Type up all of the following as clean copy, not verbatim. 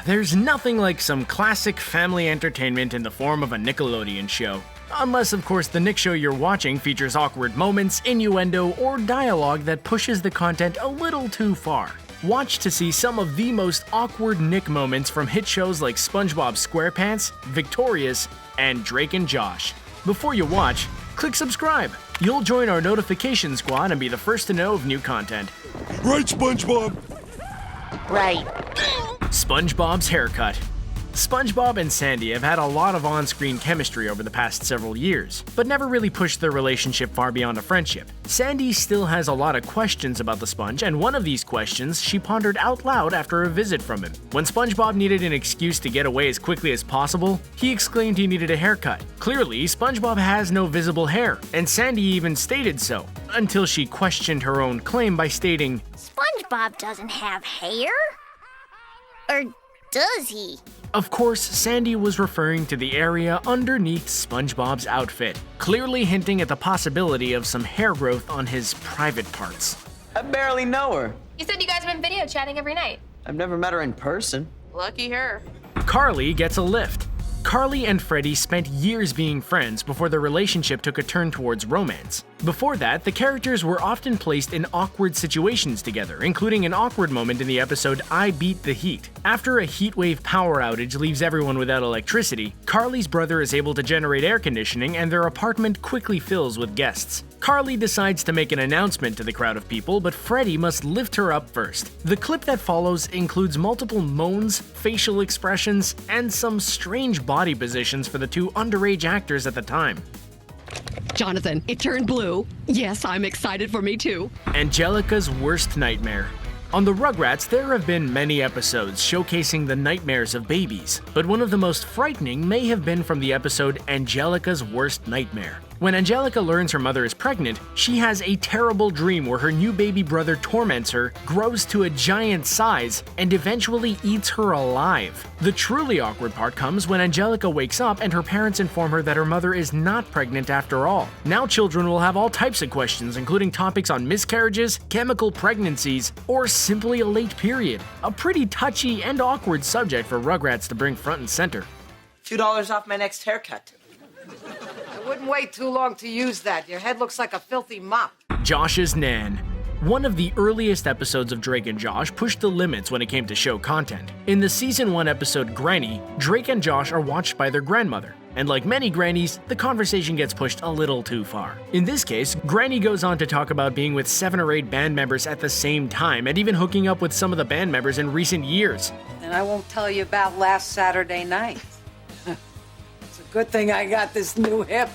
There's nothing like some classic family entertainment in the form of a Nickelodeon show. Unless, of course, the Nick show you're watching features awkward moments, innuendo, or dialogue that pushes the content a little too far. Watch to see some of the most awkward Nick moments from hit shows like SpongeBob Squarepants, Victorious, and Drake and Josh. Before you watch, click subscribe. You'll join our notification squad and be the first to know of new content. Right, SpongeBob? Right. SpongeBob's haircut. SpongeBob and Sandy have had a lot of on-screen chemistry over the past several years, but never really pushed their relationship far beyond a friendship. Sandy still has a lot of questions about the sponge, and one of these questions she pondered out loud after a visit from him. When SpongeBob needed an excuse to get away as quickly as possible, he exclaimed he needed a haircut. Clearly, SpongeBob has no visible hair, and Sandy even stated so, until she questioned her own claim by stating, SpongeBob doesn't have hair? Or does he? Of course, Sandy was referring to the area underneath SpongeBob's outfit, clearly hinting at the possibility of some hair growth on his private parts. I barely know her. You said you guys have been video chatting every night. I've never met her in person. Lucky her. Carly gets a lift. Carly and Freddie spent years being friends before their relationship took a turn towards romance. Before that, the characters were often placed in awkward situations together, including an awkward moment in the episode I Beat the Heat. After a heatwave power outage leaves everyone without electricity, Carly's brother is able to generate air conditioning and their apartment quickly fills with guests. Carly decides to make an announcement to the crowd of people, but Freddie must lift her up first. The clip that follows includes multiple moans, facial expressions, and some strange body positions for the two underage actors at the time. Jonathan, it turned blue. Yes, I'm excited for me too. Angelica's worst nightmare. On the Rugrats, there have been many episodes showcasing the nightmares of babies, but one of the most frightening may have been from the episode Angelica's Worst Nightmare. When Angelica learns her mother is pregnant, she has a terrible dream where her new baby brother torments her, grows to a giant size, and eventually eats her alive. The truly awkward part comes when Angelica wakes up and her parents inform her that her mother is not pregnant after all. Now children will have all types of questions, including topics on miscarriages, chemical pregnancies, or simply a late period. A pretty touchy and awkward subject for Rugrats to bring front and center. $2 off my next haircut. I wouldn't wait too long to use that. Your head looks like a filthy mop. Josh's Nan. One of the earliest episodes of Drake and Josh pushed the limits when it came to show content. In the season 1 episode Granny, Drake and Josh are watched by their grandmother. And like many grannies, the conversation gets pushed a little too far. In this case, Granny goes on to talk about being with 7 or 8 band members at the same time and even hooking up with some of the band members in recent years. And I won't tell you about last Saturday night. It's a good thing I got this new hip.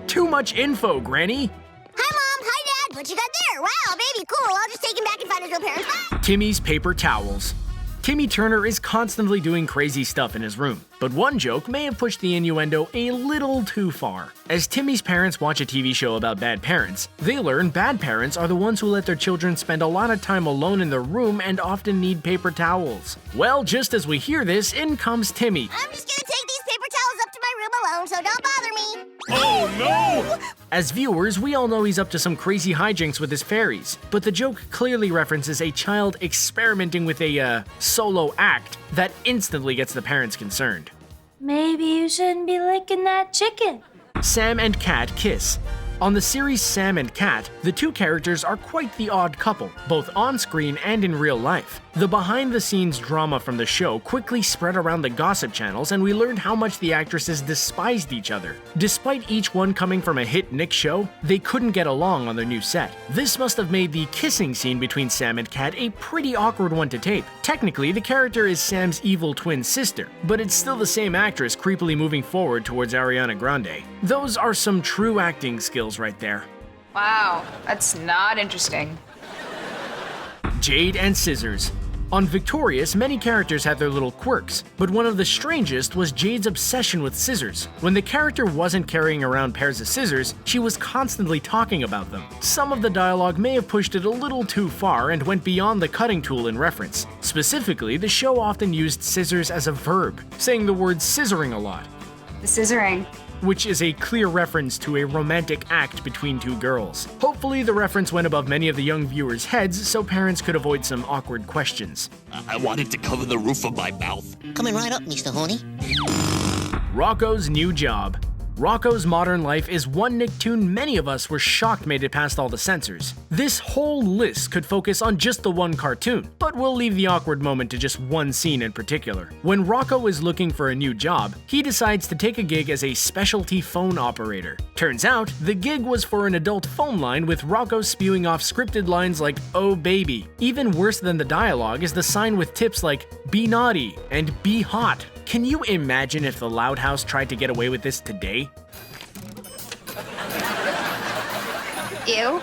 Too much info, Granny! Hi, Mom. Hi, Dad. What you got there? Wow, baby, cool. I'll just take him back and find his real parents. Bye. Timmy's paper towels. Timmy Turner is constantly doing crazy stuff in his room, but one joke may have pushed the innuendo a little too far. As Timmy's parents watch a TV show about bad parents, they learn bad parents are the ones who let their children spend a lot of time alone in their room and often need paper towels. Well, just as we hear this, in comes Timmy. I'm just gonna take these paper towels up to my room alone, so don't bother me. Oh no! As viewers, we all know he's up to some crazy hijinks with his fairies, but the joke clearly references a child experimenting with a, solo act that instantly gets the parents concerned. Maybe you shouldn't be licking that chicken. Sam and Cat kiss. On the series Sam and Cat, the two characters are quite the odd couple, both on-screen and in real life. The behind-the-scenes drama from the show quickly spread around the gossip channels, and we learned how much the actresses despised each other. Despite each one coming from a hit Nick show, they couldn't get along on their new set. This must have made the kissing scene between Sam and Cat a pretty awkward one to tape. Technically, the character is Sam's evil twin sister, but it's still the same actress creepily moving forward towards Ariana Grande. Those are some true acting skills right there. Wow, that's not interesting. Jade and Scissors. On Victorious, many characters had their little quirks, but one of the strangest was Jade's obsession with scissors. When the character wasn't carrying around pairs of scissors, she was constantly talking about them. Some of the dialogue may have pushed it a little too far and went beyond the cutting tool in reference. Specifically, the show often used scissors as a verb, saying the word scissoring a lot. The scissoring. which is a clear reference to a romantic act between two girls. Hopefully the reference went above many of the young viewers' heads so parents could avoid some awkward questions. I wanted to cover the roof of my mouth. Coming right up, Mr. Honey. Rocko's new job. Rocko's modern life is one Nicktoon many of us were shocked made it past all the censors. This whole list could focus on just the one cartoon, but we'll leave the awkward moment to just one scene in particular. When Rocko is looking for a new job, he decides to take a gig as a specialty phone operator. Turns out, the gig was for an adult phone line with Rocko spewing off scripted lines like, "Oh baby." Even worse than the dialogue is the sign with tips like, "Be naughty" and "Be hot." Can you imagine if the Loud House tried to get away with this today? Ew.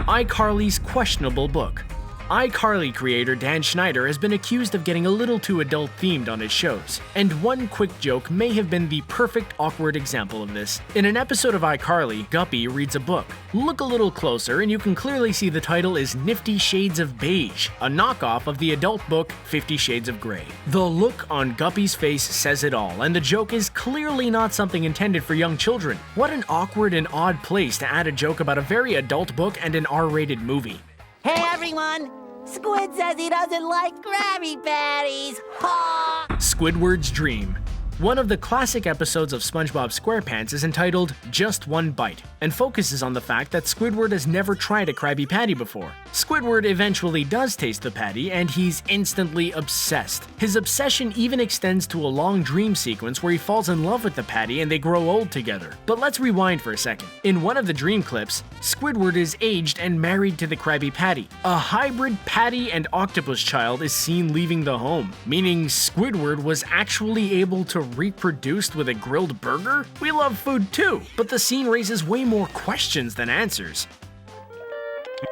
iCarly's questionable book. iCarly creator Dan Schneider has been accused of getting a little too adult-themed on his shows, and one quick joke may have been the perfect awkward example of this. In an episode of iCarly, Guppy reads a book. Look a little closer and you can clearly see the title is Nifty Shades of Beige, a knockoff of the adult book 50 Shades of Grey. The look on Guppy's face says it all, and the joke is clearly not something intended for young children. What an awkward and odd place to add a joke about a very adult book and an R-rated movie. Hey, everyone. Squid says he doesn't like Krabby Patties. Ha! Squidward's Dream. One of the classic episodes of SpongeBob Squarepants is entitled Just One Bite, and focuses on the fact that Squidward has never tried a Krabby Patty before. Squidward eventually does taste the patty, and he's instantly obsessed. His obsession even extends to a long dream sequence where he falls in love with the patty and they grow old together. But let's rewind for a second. In one of the dream clips, Squidward is aged and married to the Krabby Patty. A hybrid patty and octopus child is seen leaving the home, meaning Squidward was actually able to reproduce with a grilled burger? We love food too, but the scene raises way more questions than answers.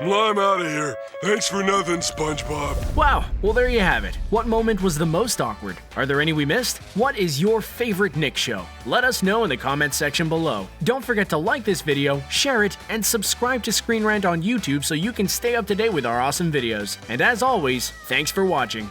Well, I'm out of here. Thanks for nothing, SpongeBob. Wow, well there you have it. What moment was the most awkward? Are there any we missed? What is your favorite Nick show? Let us know in the comments section below. Don't forget to like this video, share it, and subscribe to Screen Rant on YouTube so you can stay up to date with our awesome videos. And as always, thanks for watching.